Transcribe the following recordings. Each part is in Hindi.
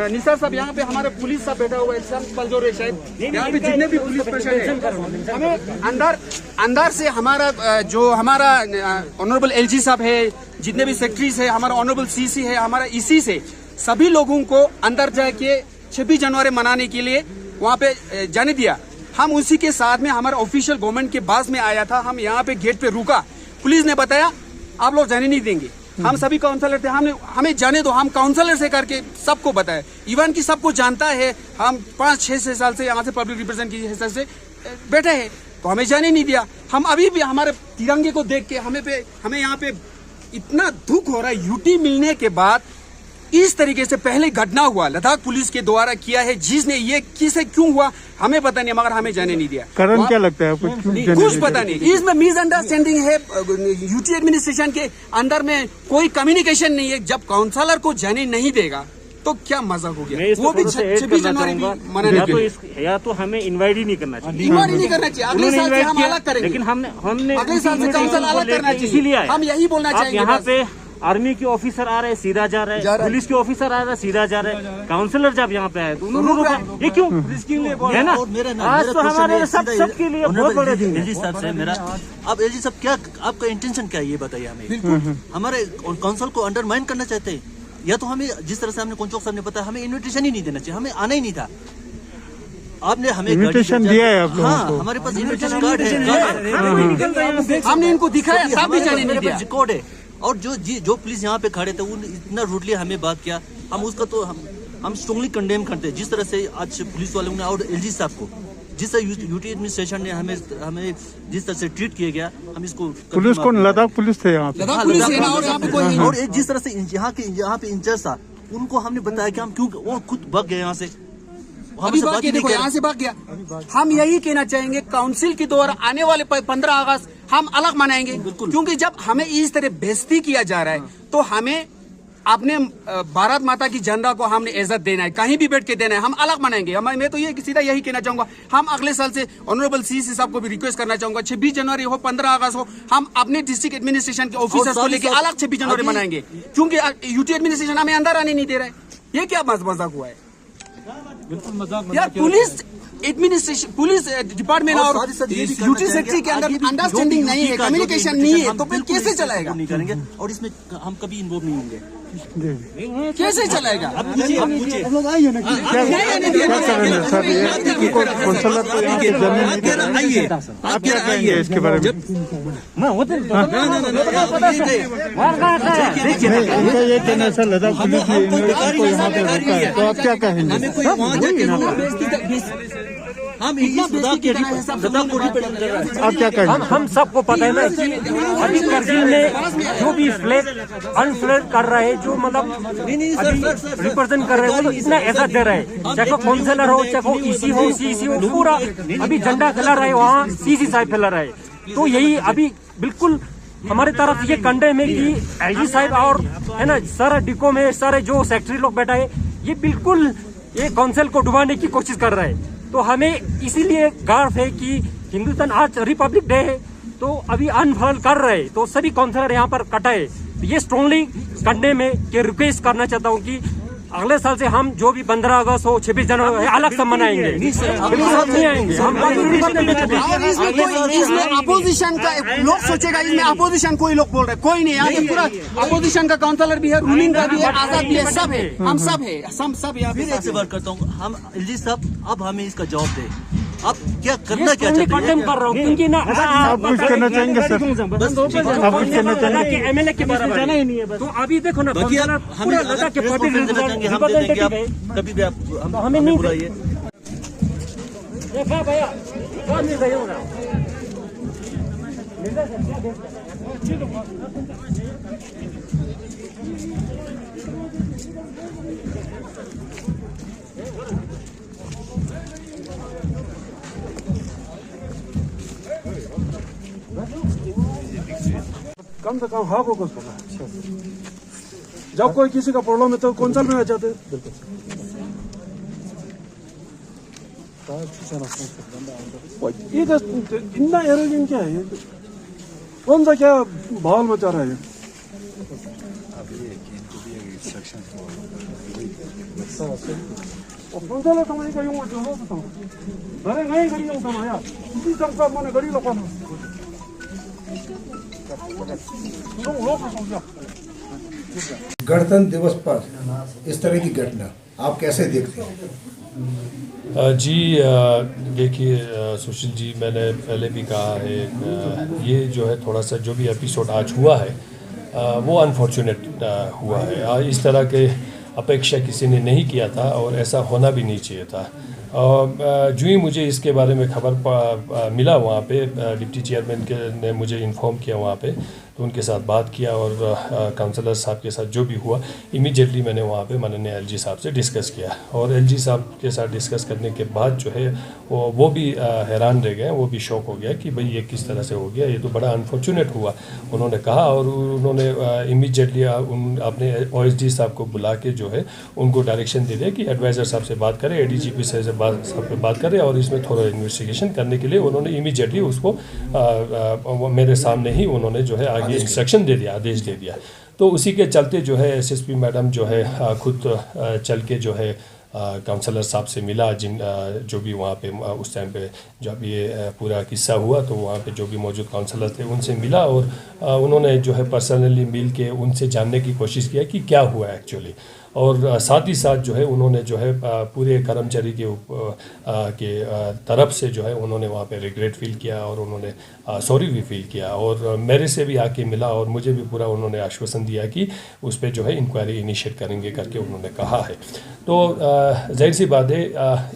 निसार साहब यहाँ पे हमारे पुलिस साहब बैठा हुआ है, शायद यहाँ पे जितने भी पुलिस प्रशासन हमें अंदर से हमारा जो हमारा ऑनरेबल एलजी साहब है, जितने भी सेक्रेटरीज है, हमारा ऑनरेबल सीसी है, हमारा इसी से सभी लोगों को अंदर जाके 26 जनवरी मनाने के लिए वहाँ पे जाने दिया। हम उसी के साथ में हमारा ऑफिशियल गवर्नमेंट के बस में आया था, हम यहाँ पे गेट पे रुका, पुलिस ने बताया आप लोग जाने नहीं देंगे। हम सभी काउंसलर थे, हमने हमें जाने दो, हम काउंसलर से करके सबको बताया, इवन की सबको जानता है, हम 5-6 साल से यहाँ से पब्लिक रिप्रेजेंट की हिसाब से बैठे हैं, तो हमें जाने नहीं दिया। हम अभी भी हमारे तिरंगे को देख के हमें यहाँ पे इतना दुख हो रहा है। यूटी मिलने के बाद इस तरीके से पहले घटना हुआ लद्दाख पुलिस के द्वारा किया है, जिसने ये किसे क्यों हुआ हमें पता नहीं, मगर हमें जाने नहीं दिया। कारण क्या लगता है आपको? कुछ पता नहीं, इसमें मिसअंडरस्टैंडिंग है, यूटी एडमिनिस्ट्रेशन के अंदर में कोई कम्युनिकेशन नहीं है। जब काउंसलर को जाने नहीं देगा तो क्या मजाक हो गया, वो भी 26 जनवरी मनाने के लिए। या तो हमें इन्वाइट ही नहीं करना चाहिए, इन्वाइट नहीं करना चाहिए। अगले साल से हम अलग करेंगे, लेकिन हमने अगले साल से काउंसिल अलग करना चाहिए, इसीलिए हम यही बोलना चाहेंगे। यहाँ पे आर्मी के ऑफिसर आ रहे हैं, सीधा जा रहे हैं, पुलिस के ऑफिसर आ रहे हैं, सीधा जा रहे हैं, काउंसलर जब यहाँ पे आए तो उन्होंने ये क्यों है ना? आज तो हमारे सबके लिए बहुत बड़े दिन। एलजी साहब से मेरा, अब एलजी साहब क्या आपका इंटेंशन क्या है ये बताइए हमें। हमारे काउंसिल को अंडरमाइन करना चाहते हैं, या तो हमें जिस तरह से हमने कोंचोक साहब ने बताया, हमें इन्विटेशन ही नहीं देना चाहिए, हमें आना ही नहीं था। आपने हमें इन्विटेशन दिया है आप लोगों को? हमारे पास इन्विटेशन कार्ड है, हमने इनको दिखाया, तब भी जाने नहीं दिया। रिकॉर्ड है। और जो पुलिस यहाँ पे खड़े थे वो इतना रूडली हमें बात किया, हम उसका तो हम स्ट्रांगली कंडेम करते हैं। जिस तरह से आज पुलिस वालों ने और एलजी साहब को जिस तरह यूटी एडमिनिस्ट्रेशन ने हमें जिस तरह से ट्रीट किया गया, हम इसको पुलिस कौन? लद्दाख पुलिस थे यहाँ पे, और जिस तरह से यहाँ पे इंचार्ज था, उनको हमने बताया कि हम क्यों, वो खुद भाग गए यहाँ से, देखो यहाँ से भाग गया। हम यही कहना चाहेंगे काउंसिल के द्वारा आने वाले 15 अगस्त हम अलग मनाएंगे, क्योंकि जब हमें इस तरह बेइज्जती किया जा रहा है तो हमें अपने भारत माता की झंडा को हमने इज्जत देना है, कहीं भी बैठ के देना है, हम अलग मनाएंगे। मैं तो ये सीधा यही कहना चाहूंगा। हम अगले साल से ऑनरेबल सीसी साहब को भी रिक्वेस्ट करना चाहूंगा, 26 जनवरी हो, 15 अगस्त हो, हम अपने डिस्ट्रिक्ट एडमिनिस्ट्रेशन के ऑफिसर्स को लेकर अलग 26 जनवरी मनाएंगे, क्योंकि यूटी एडमिनिस्ट्रेशन हमें अंदर आने नहीं दे रहा है। ये क्या मजाक हुआ है यार? पुलिस एडमिनिस्ट्रेशन, पुलिस डिपार्टमेंट और यूटी सेक्रेटरी के अंदर अंडरस्टैंडिंग नहीं है, कम्युनिकेशन नहीं है, तो फिर कैसे चलाएगा? नहीं करेंगे और इसमें हम कभी इन्वॉल्व नहीं होंगे, कैसे चलाएगा? क्या करेंगे सर? काउंसलर तो यहाँ पे जाने नहीं दे रहे, आप क्या कहेंगे इसके बारे में? इनका ये कहना सर लद्दाख पुलिस ने इन्विटेशन को यहाँ पे रोका है, तो आप क्या कहेंगे? हम आप क्या कहेंगे? हम सबको पता है ना कि अभी करगिल में जो भी फ्लैग अनफ्लैग कर रहा है, जो मतलब रिप्रेजेंट कर रहे हैं, वो इतना इज्जत दे रहा है, चाहे वो काउंसलर हो, चाहे वो ईसी हो, सीसी हो, पूरा अभी झंडा फैला रहा है, वहाँ सीसी साहब फैला रहा है। तो यही अभी बिल्कुल हमारे तरफ ये कंडेम है कि एलजी साहब और है ना सारा डिको में सारे जो सेक्रेटरी लोग बैठा है, ये बिल्कुल ये काउंसिल को डुबाने की कोशिश कर रहा है। तो हमें इसीलिए गर्व है कि हिंदुस्तान आज रिपब्लिक डे है, तो अभी अनफॉल कर रहे हैं, तो सभी काउंसलर यहाँ पर कटाए। ये स्ट्रांगली कंडेम है कि रिक्वेस्ट करना चाहता हूँ कि अगले साल से हम जो भी 15 अगस्त हो, 26 जनवरी अलग से मनाएंगे, बिल्कुल हम नहीं आएंगे। इसमें अपोजिशन का लोग सोचेगा, इसमें अपोजिशन कोई लोग बोल रहे, कोई नहीं। यहाँ पे पूरा अपोजिशन का काउंसलर भी है, रूलिंग का भी है, आजाद भी है, सब है, हम सब है, सब यहाँ पे। फिर एक से बात करता हूँ, हम एलजी साहब अब हमें इसका जवाब दे, आप क्या करना क्या चाहते हैं? कर रहा हूँ क्योंकि ना आप कुछ कहना चाहेंगे सर? आप कुछ कहना चाहेंगे? एमएलए के बारे में जाना ही नहीं है, तो अभी देखो ना हमें लद्दाख के पब्लिक रिप्रेजेंटेटिव है, कभी भी आप हमें नहीं बुलाइए। भैया कम से कम हक होगा उसको। जब कोई किसी का प्रॉब्लम है तो काउंसिल में आ जाते हैं। ये इतना एरोगेंट क्या है? कौन सा क्या बवाल मचा रहा है? 본사를 통하니까 용을 좀 넣었어. 나는 ngay 거리 용 상아야. 이 장사만에 거리 놓고 하는. 좀 놓고 somझा. गणतंत्र दिवस पर इस तरह की घटना आप कैसे देखते हैं? जी देखिए सुशील जी, मैंने पहले भी कहा है, ये जो है थोड़ा सा जो भी एपिसोड आज हुआ है वो अनफॉर्चुनेट हुआ है। इस तरह के अपेक्षा किसी ने नहीं किया था और ऐसा होना भी नहीं चाहिए था। जो ही मुझे इसके बारे में खबर मिला, वहाँ पे डिप्टी चेयरमैन ने मुझे इन्फॉर्म किया वहाँ पे, तो उनके साथ बात किया और काउंसलर साहब के साथ जो भी हुआ इमीडिएटली मैंने वहाँ पे माननीय एलजी साहब से डिस्कस किया। और एलजी साहब के साथ डिस्कस करने के बाद जो है वो भी हैरान रह गए, वो भी शॉक हो गया कि भाई ये किस तरह से हो गया, ये तो बड़ा अनफॉर्चुनेट हुआ उन्होंने कहा। और उन्होंने इमीडिएटली अपने ओएसडी साहब को बुला के जो है उनको डायरेक्शन दे दिया कि एडवाइज़र साहब से बात करें, एडीजीपी साहब से बात करें और इसमें थोड़ा इन्वेस्टिगेशन करने के लिए उन्होंने इमीडिएटली उसको मेरे सामने ही उन्होंने जो है आगे इंस्ट्रक्शन दे दिया, आदेश दे दिया। तो उसी के चलते जो है एसएसपी मैडम जो है खुद चल के जो है काउंसलर साहब से मिला, जो भी वहाँ पे उस टाइम पे जब ये पूरा किस्सा हुआ तो वहाँ पे जो भी मौजूद काउंसलर थे उनसे मिला और उन्होंने जो है पर्सनली मिल के उनसे जानने की कोशिश किया कि क्या हुआ एक्चुअली। और साथ ही साथ जो है उन्होंने जो है पूरे कर्मचारी के तरफ से जो है उन्होंने वहाँ पे रिग्रेट फील किया और उन्होंने सॉरी भी फील किया और मेरे से भी आके मिला और मुझे भी पूरा उन्होंने आश्वासन दिया कि उस पर जो है इंक्वायरी इनिशिएट करेंगे करके उन्होंने कहा है। तो जाहिर सी बात है,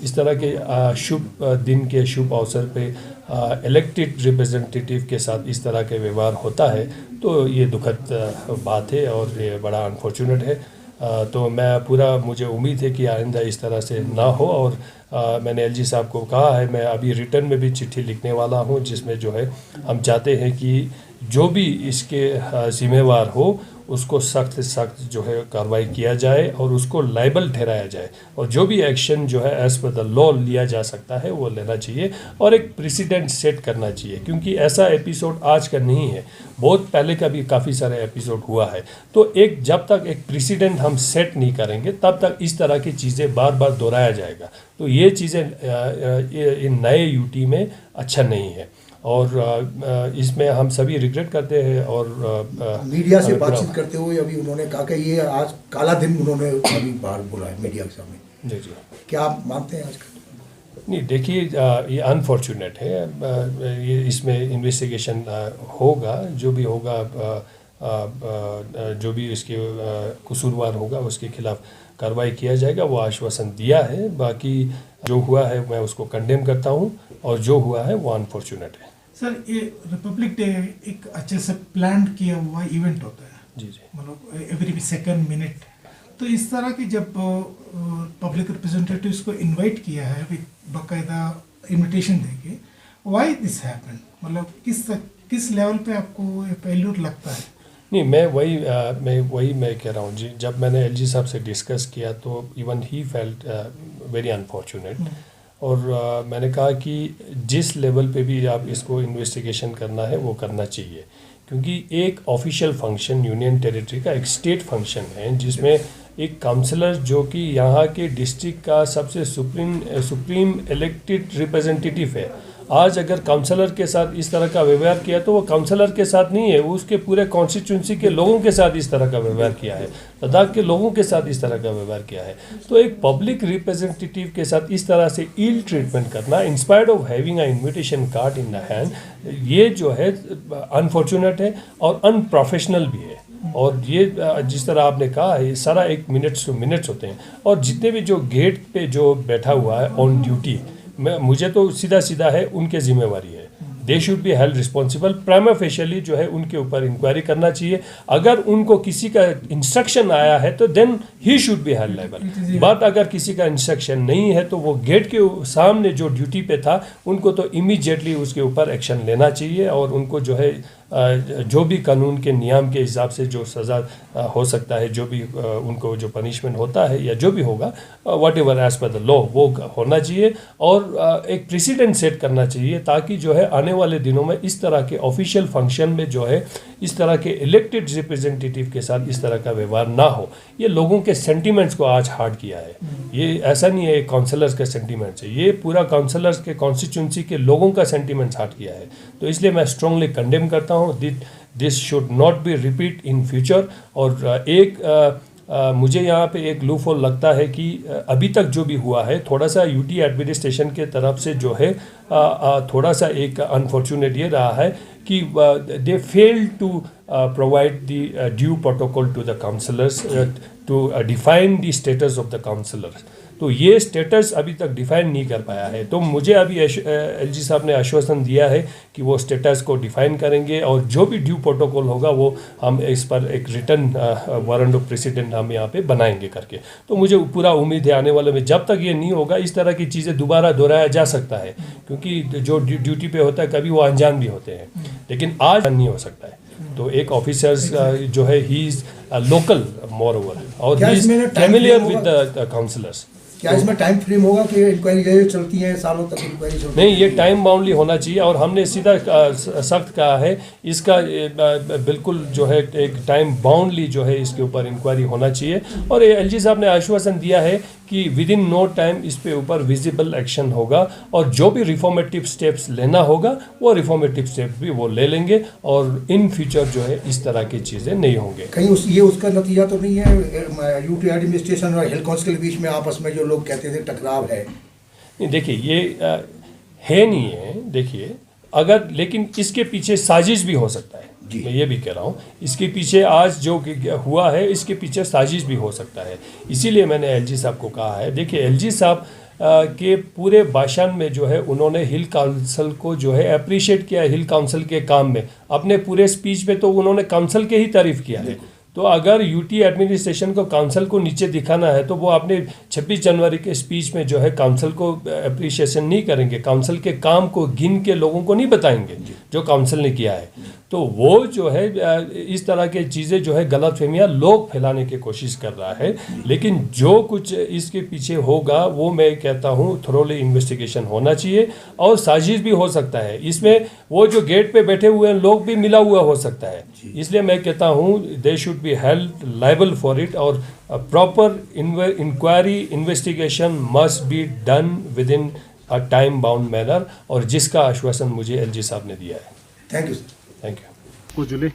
इस तरह के शुभ दिन के शुभ अवसर पे इलेक्टेड रिप्रेजेंटेटिव के साथ इस तरह के व्यवहार होता है तो ये दुखद बात है और ये बड़ा अनफॉर्चुनेट है। तो मुझे उम्मीद है कि आइंदा इस तरह से ना हो और मैंने एलजी साहब को कहा है, मैं अभी रिटर्न में भी चिट्ठी लिखने वाला हूं जिसमें जो है हम चाहते हैं कि जो भी इसके जिम्मेवार हो उसको सख्त से सख्त जो है कार्रवाई किया जाए और उसको लायबल ठहराया जाए और जो भी एक्शन जो है एज पर द लॉ लिया जा सकता है वो लेना चाहिए और एक प्रेसिडेंट सेट करना चाहिए, क्योंकि ऐसा एपिसोड आज का नहीं है, बहुत पहले का भी काफ़ी सारे एपिसोड हुआ है। तो जब तक एक प्रेसिडेंट हम सेट नहीं करेंगे तब तक इस तरह की चीज़ें बार बार दोहराया जाएगा। तो ये चीज़ें इन नए यूटी में अच्छा नहीं है और इसमें हम सभी रिग्रेट करते हैं। और मीडिया से बातचीत करते हुए अभी उन्होंने कहा कि ये आज काला दिन उन्होंने अभी बाहर बोला है मीडिया के सामने। जी जी, क्या आप मानते हैं आज का? नहीं, देखिए ये अनफॉर्चुनेट है, ये इसमें इन्वेस्टिगेशन होगा, जो भी होगा जो भी इसके कसूरवार होगा उसके खिलाफ कार्रवाई किया जाएगा, वो आश्वासन दिया है। बाकी जो हुआ है मैं उसको कंडेम करता हूँ और जो हुआ है वो अनफॉर्चुनेट है। सर, ये रिपब्लिक डे एक अच्छे से प्लान किया हुआ इवेंट होता है, जी जी, मतलब एवरी सेकंड मिनट। तो इस तरह की जब पब्लिक रिप्रेजेंटेटिव्स को इनवाइट किया है विद बाकायदा इनविटेशन देके, व्हाई दिस हैपेंड, मतलब किस लेवल पे आपको ये फेल्यूर लगता है? नहीं, मैं कह रहा हूँ जी, जब मैंने एलजी साहब से डिस्कस किया तो even he felt very unfortunate और मैंने कहा कि जिस लेवल पे भी आप इसको इन्वेस्टिगेशन करना है वो करना चाहिए, क्योंकि एक ऑफिशियल फंक्शन यूनियन टेरिटरी का एक स्टेट फंक्शन है जिसमें एक काउंसलर जो कि यहाँ के डिस्ट्रिक्ट का सबसे सुप्रीम इलेक्टेड रिप्रेजेंटेटिव है, आज अगर काउंसलर के साथ इस तरह का व्यवहार किया तो वो काउंसलर के साथ नहीं है, वो उसके पूरे कॉन्स्टिट्यूंसी के लोगों के साथ इस तरह का व्यवहार किया है, लद्दाख के लोगों के साथ इस तरह का व्यवहार किया है। तो एक पब्लिक रिप्रेजेंटेटिव के साथ इस तरह से इल ट्रीटमेंट करना inspired of having a invitation card in the hand, ये जो है अनफॉर्चुनेट है और अनप्रोफेशनल भी है। और ये जिस तरह आपने कहा है, सारा एक मिनट्स टू मिनट्स होते हैं और जितने भी जो गेट पे जो बैठा हुआ है ऑन ड्यूटी, मुझे तो सीधा है उनके जिम्मेवारी है, they should be held responsible. Prima facie जो है उनके ऊपर इंक्वायरी करना चाहिए, अगर उनको किसी का इंस्ट्रक्शन आया है तो then he should be held liable. But अगर किसी का इंस्ट्रक्शन नहीं है तो वो गेट के सामने जो ड्यूटी पे था उनको तो इमीडिएटली उसके ऊपर एक्शन लेना चाहिए और उनको जो है जो भी कानून के नियम के हिसाब से जो सज़ा हो सकता है, जो भी उनको जो पनिशमेंट होता है या जो भी होगा whatever as per the law वो होना चाहिए और एक प्रेसिडेंट सेट करना चाहिए ताकि जो है आने वाले दिनों में इस तरह के ऑफिशियल फंक्शन में जो है इस तरह के इलेक्टेड रिप्रेजेंटेटिव के साथ इस तरह का व्यवहार ना हो। ये लोगों के सेंटिमेंट्स को आज हार्ड किया है। ये ऐसा नहीं है काउंसलर्स के सेंटिमेंट्स है, ये पूरा काउंसलर्स के कॉन्स्टिट्यूंसी के लोगों का सेंटिमेंट्स हार्ड किया है। तो इसलिए मैं स्ट्रांगली कंडेम करता हूँ। This should not be repeat in future. और मुझे यहाँ पे एक लूप होल लगता है कि अभी तक जो भी हुआ है, थोड़ा सा यूटी एडमिनिस्ट्रेशन के तरफ से जो है थोड़ा सा एक अनफॉर्चुनेट ये रहा है कि they fail to provide the due protocol to the councillors to define the status of the councillors. तो ये स्टेटस अभी तक डिफाइन नहीं कर पाया है। तो मुझे अभी एलजी साहब ने आश्वासन दिया है कि वो स्टेटस को डिफाइन करेंगे और जो भी ड्यू प्रोटोकॉल होगा वो हम इस पर एक रिटर्न वारंट ऑफ प्रेसिडेंट हम यहाँ पे बनाएंगे करके। तो मुझे पूरा उम्मीद है आने वाले में जब तक ये नहीं होगा इस तरह की चीज़ें दोबारा दोहराया जा सकता है, क्योंकि जो ड्यूटी पे होता है कभी वो अनजान भी होते हैं, लेकिन आज नहीं हो सकता है। तो एक ऑफिसर्स जो है he is local moreover और he is familiar with the councillors. क्या इसमें टाइम फ्रेम होगा कि इंक्वायरी ये चलती है सालों तक इंक्वायरी चलती है? नहीं, ये टाइम बाउंडली होना चाहिए और हमने सीधा सख्त कहा है इसका बिल्कुल जो है एक टाइम बाउंडली जो है इसके ऊपर इंक्वायरी होना चाहिए। और एलजी साहब ने आश्वासन दिया है कि विद इन नो टाइम इस पे ऊपर विजिबल एक्शन होगा और जो भी रिफॉर्मेटिव स्टेप्स लेना होगा वो रिफॉर्मेटिव स्टेप्स भी वो ले लेंगे और इन फ्यूचर जो है इस तरह की चीज़ें नहीं होंगे। कहीं ये उसका नतीजा तो नहीं है यूटी एडमिनिस्ट्रेशन और हिल काउंसिल के बीच में आपस में जो लोग कहते थे टकराव है? नहीं, देखिए ये है नहीं है। देखिए अगर, लेकिन इसके पीछे साजिश भी हो सकता है। मैं ये भी कह रहा हूँ इसके पीछे आज जो हुआ है इसके पीछे साजिश भी हो सकता है। इसीलिए मैंने एलजी साहब को कहा है, देखिए एलजी साहब के पूरे भाषण में जो है उन्होंने हिल काउंसिल को जो है अप्रिशिएट किया है, हिल काउंसिल के काम में। अपने पूरे स्पीच में तो उन्होंने काउंसिल के ही तारीफ किया है। तो अगर यूटी एडमिनिस्ट्रेशन को काउंसिल को नीचे दिखाना है तो वो अपने 26 जनवरी के स्पीच में जो है काउंसिल को अप्रिशिएशन नहीं करेंगे, काउंसिल के काम को गिन के लोगों को नहीं बताएंगे जो काउंसिल ने किया है। तो वो जो है इस तरह के चीज़ें जो है गलत फहमियाँ लोग फैलाने की कोशिश कर रहा है, लेकिन जो कुछ इसके पीछे होगा वो मैं कहता हूँ थोरोली इन्वेस्टिगेशन होना चाहिए और साजिश भी हो सकता है। इसमें वो जो गेट पे बैठे हुए हैं लोग भी मिला हुआ हो सकता है। इसलिए मैं कहता हूँ they should be held liable for it और proper inquiry investigation must be done within a time bound manner, और जिसका आश्वासन मुझे एलजी साहब ने दिया है। Thank you. Thank you. को जुले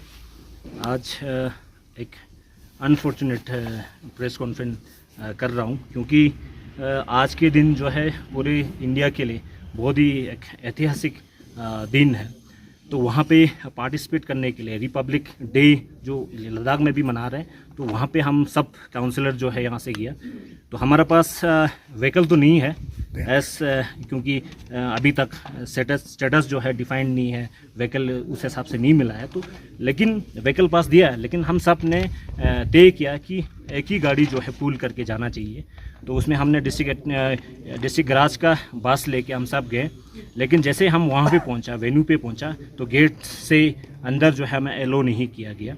आज एक अनफॉर्चुनेट प्रेस कॉन्फ्रेंस कर रहा हूँ, क्योंकि आज के दिन जो है पूरे इंडिया के लिए बहुत ही एक ऐतिहासिक दिन है। तो वहाँ पे पार्टिसिपेट करने के लिए रिपब्लिक डे जो लद्दाख में भी मना रहे हैं, तो वहाँ पे हम सब काउंसलर जो है यहाँ से गया। तो हमारा पास व्हीकल तो नहीं है क्योंकि अभी तक स्टेटस जो है डिफाइंड नहीं है, व्हीकल उस हिसाब से नहीं मिला है। तो लेकिन व्हीकल पास दिया है, लेकिन हम सब ने तय किया कि एक ही गाड़ी जो है पूल करके जाना चाहिए। तो उसमें हमने डिस्ट्रिक्ट गराज का बस लेके हम सब गए। लेकिन जैसे हम वहाँ पे पहुँचा, वेन्यू पे पहुँचा, तो गेट से अंदर जो है हमें एलो नहीं किया गया।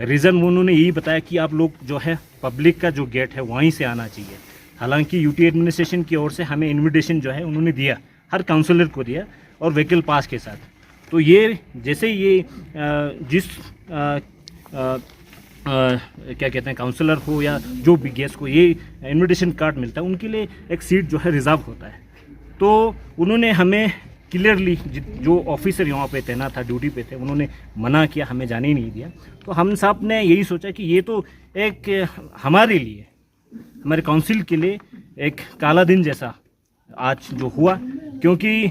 रीज़न उन्होंने यही बताया कि आप लोग जो है पब्लिक का जो गेट है वहीं से आना चाहिए। हालांकि यूटी एडमिनिस्ट्रेशन की ओर से हमें इनविटेशन जो है उन्होंने दिया, हर काउंसलर को दिया और व्हीकल पास के साथ। तो ये जैसे ये जिस क्या कहते हैं काउंसलर हो या जो भी गेस्ट को ये इनविटेशन कार्ड मिलता है, उनके लिए एक सीट जो है रिज़र्व होता है। तो उन्होंने हमें क्लियरली जो ऑफिसर यहाँ पे तैनात था, ड्यूटी पे थे, उन्होंने मना किया, हमें जाने ही नहीं दिया। तो हम सब ने यही सोचा कि ये तो एक हमारे लिए, हमारे काउंसिल के लिए एक काला दिन जैसा आज जो हुआ, क्योंकि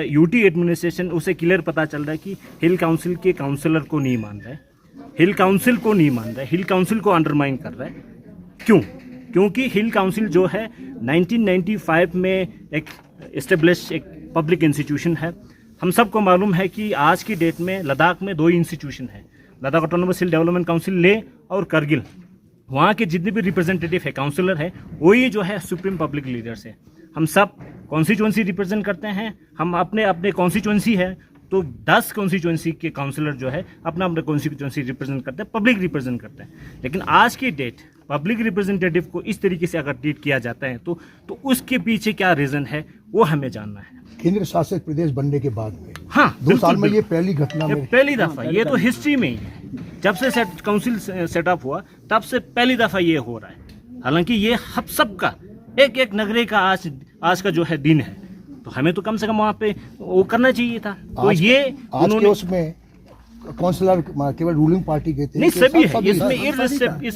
यूटी एडमिनिस्ट्रेशन उसे क्लियर पता चल रहा है कि हिल काउंसिल के काउंसलर को नहीं मान रहा है, हिल काउंसिल को नहीं मान रहा है, हिल काउंसिल को अंडरमाइन कर रहा है। क्यों? क्योंकि हिल काउंसिल जो है 1995 में एक इस्टेब्लिश एक पब्लिक इंस्टीट्यूशन है। हम सबको मालूम है कि आज की डेट में लद्दाख में 2 ही इंस्टीट्यूशन है, लद्दाख ऑटोनोमस हिल डेवलपमेंट काउंसिल लेह और करगिल। वहाँ के जितने भी रिप्रेजेंटेटिव है, काउंसलर है, वही जो है सुप्रीम पब्लिक लीडर्स है। हम सब कॉन्स्टिट्यूंसी रिप्रेजेंट करते हैं, हम अपने अपने कॉन्स्टिट्यूंसी है तो 10 कॉन्स्टिट्यूंसी के काउंसलर जो है अपना अपना कॉन्स्टिट्यूंसी रिप्रेजेंट करते हैं, पब्लिक रिप्रेजेंट करते हैं। लेकिन आज की डेट पब्लिक रिप्रेजेंटेटिव को इस तरीके से अगर ट्रीट किया जाता है तो उसके पीछे क्या रीज़न है वो हमें जानना है। केंद्र शासित प्रदेश बनने के बाद में हाँ 2 साल में ये पहली घटना में पहली दफ़ा ये तो हिस्ट्री में ही है। जब से काउंसिल सेटअप हुआ तब से पहली दफ़ा ये हो रहा है। हालांकि ये हम सबका एक एक नगरे का आज का जो है दिन है, तो हमें तो कम से कम वहाँ पे वो करना चाहिए था। तो ये आज के उसमें काउंसलर केवल रूलिंग पार्टी के थे, नहीं सभी है इसमें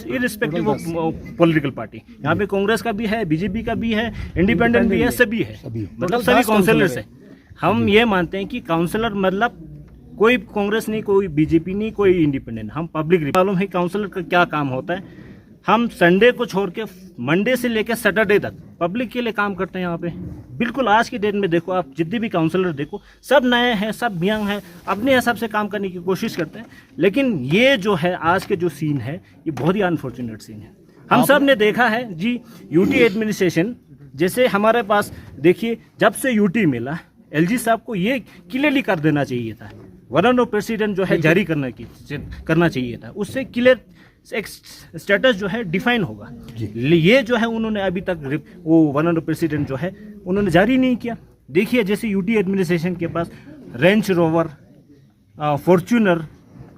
इररिस्पेक्टिव ऑफ पॉलिटिकल पार्टी। यहाँ पे कांग्रेस का भी है, बीजेपी का भी है, इंडिपेंडेंट भी है, सभी है, मतलब सभी काउंसलर्स है। हम ये मानते हैं कि काउंसलर मतलब कोई कांग्रेस नहीं, कोई बीजेपी नहीं, कोई इंडिपेंडेंट, हम पब्लिक। मालूम है काउंसलर का क्या काम होता है। हम संडे को छोड़ के मंडे से लेकर सैटरडे तक पब्लिक के लिए काम करते हैं यहाँ पे। बिल्कुल आज की डेट में देखो आप जितने भी काउंसलर देखो सब नए हैं, सब यंग हैं, अपने हिसाब से काम करने की कोशिश करते हैं। लेकिन ये जो है आज के जो सीन है ये बहुत ही अनफॉर्चुनेट सीन है। हम सब ने देखा है जी यूटी एडमिनिस्ट्रेशन, जैसे हमारे पास देखिए जब से यूटी मिला एलजी साहब को ये क्लियरली कर देना चाहिए था, वारंट ऑफ प्रेसिडेंट जो है जारी करना चाहिए था, उससे क्लियर एक स्टेटस जो है डिफाइन होगा। ये जो है उन्होंने अभी तक वो वारंट ऑफ प्रेसिडेंट जो है उन्होंने जारी नहीं किया। देखिए जैसे यूटी एडमिनिस्ट्रेशन के पास Range Rover, Fortuner,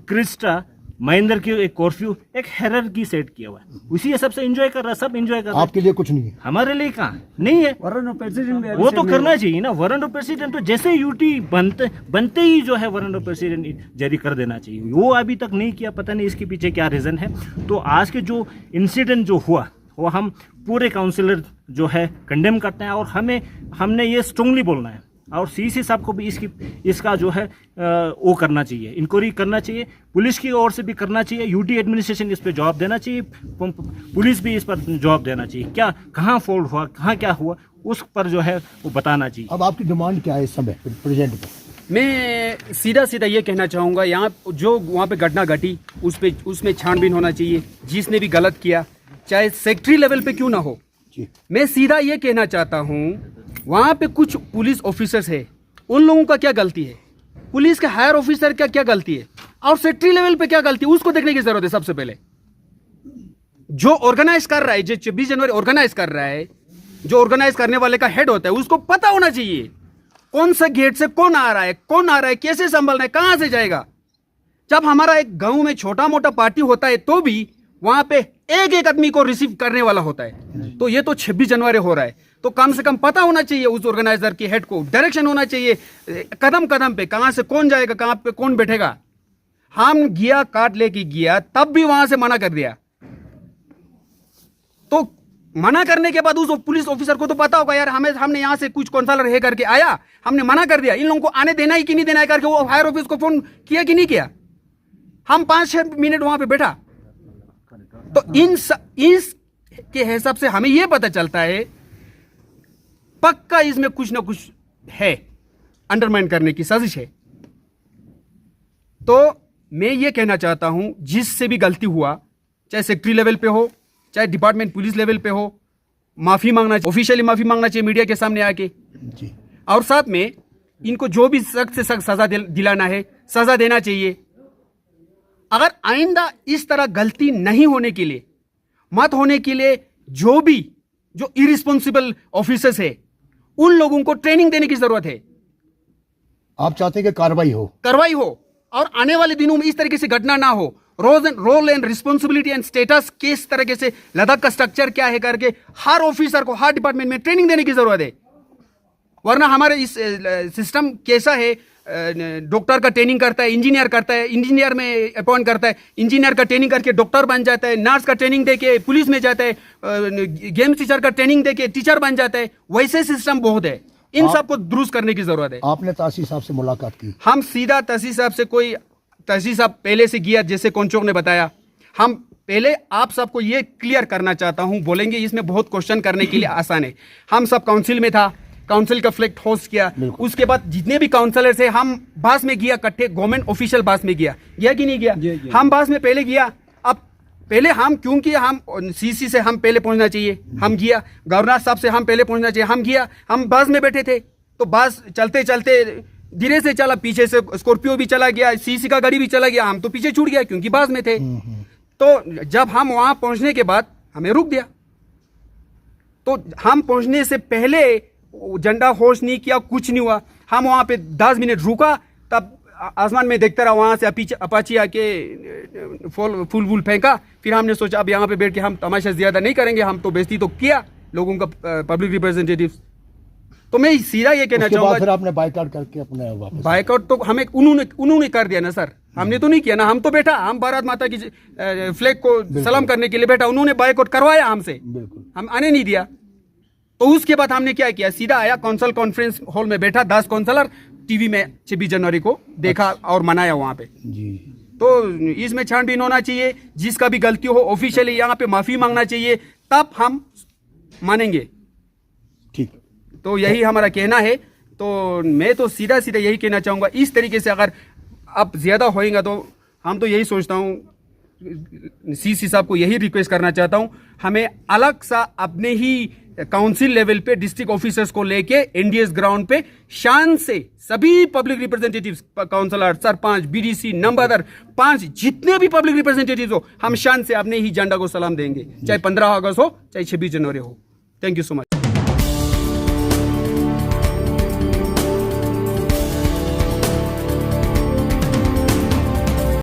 Crysta, Mahindra की एक कॉर्फ्यू, एक हेरर की सेट किया हुआ है, उसी हिसाब से एंजॉय कर रहा है, सब एंजॉय कर रहा है। आपके लिए कुछ नहीं है, हमारे लिए कहाँ नहीं है। वारंट ऑफ प्रेसिडेंट वो तो करना चाहिए ना। वारंट ऑफ प्रेसिडेंट तो जैसे यूटी बनते ही जो है वारंट ऑफ प्रेसिडेंट जारी कर देना चाहिए, वो अभी तक नहीं किया। पता नहीं इसके पीछे क्या रीज़न है। तो आज के जो इंसिडेंट जो हुआ वो हम पूरे काउंसिलर जो है कंडेम करते हैं, और हमने ये स्ट्रांगली बोलना है, और सीसी साहब को भी इसका जो है वो करना चाहिए, इंक्वायरी करना चाहिए, पुलिस की ओर से भी करना चाहिए, यूटी एडमिनिस्ट्रेशन इस पे जवाब देना चाहिए, पुलिस भी इस पर जवाब देना चाहिए, क्या कहाँ फॉल्ट हुआ, कहाँ क्या हुआ, उस पर जो है वो बताना चाहिए। अब आपकी डिमांड क्या है इस समय प्रेजेंट पर? मैं सीधा ये कहना चाहूँगा, यहाँ जो वहाँ पे घटना घटी उसमें छानबीन होना चाहिए। जिसने भी गलत किया चाहे सेक्रेटरी लेवल पे क्यों ना हो, मैं सीधा ये कहना चाहता हूँ वहाँ पे कुछ पुलिस ऑफिसर्स है, उन लोगों का क्या गलती है, पुलिस के हायर ऑफिसर का क्या गलती है, और सेक्रेटरी लेवल पे क्या गलती है, उसको देखने की जरूरत है। सबसे पहले जो ऑर्गेनाइज कर रहा है, जो 26 जनवरी ऑर्गेनाइज कर रहा है, जो ऑर्गेनाइज करने वाले का हेड होता है, उसको पता होना चाहिए कौन सा गेट से कौन आ रहा है, कैसे संभलना है, कहां से जाएगा। जब हमारा एक गांव में छोटा मोटा पार्टी होता है तो भी वहां पे एक आदमी को रिसीव करने वाला होता है। तो ये तो 26 जनवरी हो रहा है, तो कम से कम पता होना चाहिए उस ऑर्गेनाइजर के हेड को, डायरेक्शन होना चाहिए कदम कदम पे, कहां से कौन जाएगा, कहां पे कौन बैठेगा। हम गया कार्ड लेके गया, तब भी वहां से मना कर दिया। तो मना करने के बाद उस पुलिस ऑफिसर को तो पता होगा यार हमने यहां से कुछ काउंसलर है करके आया, हमने मना कर दिया, इन लोगों को आने देना ही कि नहीं देना है करके वो हायर ऑफिस को फोन किया कि नहीं किया। हम 5-6 मिनट वहां पे बैठा। तो इस के हिसाब से हमें यह पता चलता है पक्का इसमें कुछ ना कुछ है, अंडरमाइन करने की साजिश है। तो मैं ये कहना चाहता हूं जिससे भी गलती हुआ, चाहे सेक्रेटरी लेवल पे हो, चाहे डिपार्टमेंट पुलिस लेवल पे हो, माफी मांगना चाहिए, ऑफिशियली माफी मांगना चाहिए मीडिया के सामने आके जी। और साथ में इनको जो भी सख्त से सख्त सजा दिलाना है, सजा देना चाहिए। अगर आइंदा इस तरह गलती नहीं होने के लिए, मत होने के लिए, जो इरिस्पॉन्सिबल ऑफिसर्स है उन लोगों को ट्रेनिंग देने की जरूरत है। आप चाहते हैं कि कार्रवाई हो और आने वाले दिनों में इस तरीके से घटना ना हो। Role and responsibility and status किस तरीके से, लद्दाख का स्ट्रक्चर क्या है करके हर ऑफिसर को हर डिपार्टमेंट में ट्रेनिंग देने की जरूरत है। वरना हमारे इस सिस्टम कैसा है, डॉक्टर का ट्रेनिंग करता है, इंजीनियर करता है, इंजीनियर में अपॉइंट करता है, इंजीनियर का ट्रेनिंग करके डॉक्टर बन जाता है, नर्स का ट्रेनिंग देके पुलिस में जाता है, गेम्स टीचर का ट्रेनिंग देके टीचर बन जाता है। वैसे सिस्टम बहुत है, इन सबको दुरुस्त करने की जरूरत है। आपने तहसील साहब से मुलाकात की? हम सीधा तहसील साहब से, तहसील साहब पहले से किया, जैसे कौनचोक ने बताया। हम पहले आप सबको ये क्लियर करना चाहता हूं, बोलेंगे इसमें बहुत क्वेश्चन करने के लिए आसान है। हम सब काउंसिल में था, काउंसिल का फ्लैग होस्ट किया, उसके बाद जितने भी काउंसलर थे हम बस में गया, इकट्ठे गवर्नमेंट ऑफिशियल बस में गया कि नहीं गया? हम बस में पहले गया। अब पहले हम, क्योंकि हम सीसी से हम पहले पहुंचना चाहिए, हम गया, गवर्नर साहब से हम पहले पहुंचना चाहिए, हम गया, हम बस में बैठे थे। तो बस चलते चलते धीरे से चला, पीछे से स्कॉर्पियो भी चला गया, सीसी का गाड़ी भी चला गया, हम तो पीछे छूट गया क्योंकि बास में थे। तो जब हम वहां पहुंचने के बाद हमें रुक दिया, तो हम पहुंचने से पहले झंडा होश नहीं किया, कुछ नहीं हुआ। हम वहां पे 10 मिनट रुका, तब आसमान में देखता रहा, वहां से अपाची आके फूल फेंका। फिर हमने सोचा अब यहाँ पे बैठ के हम तमाशा ज्यादा नहीं करेंगे, हम तो बेइज्जती तो किया लोगों का, पब्लिक रिप्रेजेंटेटिव। तो मैं सीधा ये कहना चाहूंगा, फिर आपने बाइकआउट करके अपने वापस, बाइकआउट तो हमें उन्होंने कर दिया ना सर, हमने तो नहीं किया ना। हम तो बैठा, हम भारत माता की फ्लैग को सलाम करने के लिए बैठा, उन्होंने बाइकआउट करवाया हमसे, हम आने नहीं दिया। तो उसके बाद हमने क्या किया, सीधा आया कौंसल कॉन्फ्रेंस हॉल में बैठा, 10 काउंसलर टीवी में 26 जनवरी को देखा और मनाया वहां पे जी। तो इसमें छानबीन होना चाहिए, जिसका भी गलती हो ऑफिशियली यहाँ पे माफी मांगना चाहिए, तब हम मानेंगे। ठीक, तो यही हमारा कहना है। तो मैं तो सीधा सीधा यही कहना चाहूंगा, इस तरीके से अगर अब ज्यादा होएगा तो हम तो यही सोचता हूँ, सीसी साहब को यही रिक्वेस्ट करना चाहता हूँ, हमें अलग सा अपने ही काउंसिल लेवल पे डिस्ट्रिक्ट ऑफिसर्स को लेके एनडीएस ग्राउंड पे शान से सभी public representatives, councillor, sarpanch, BDC, नंबरदार, 5 जितने भी पब्लिक रिप्रेजेंटेटिव्स हो, हम शान से अपने ही झंडा को सलाम देंगे, चाहे 15 अगस्त हो चाहे 26 जनवरी हो। Thank you so much.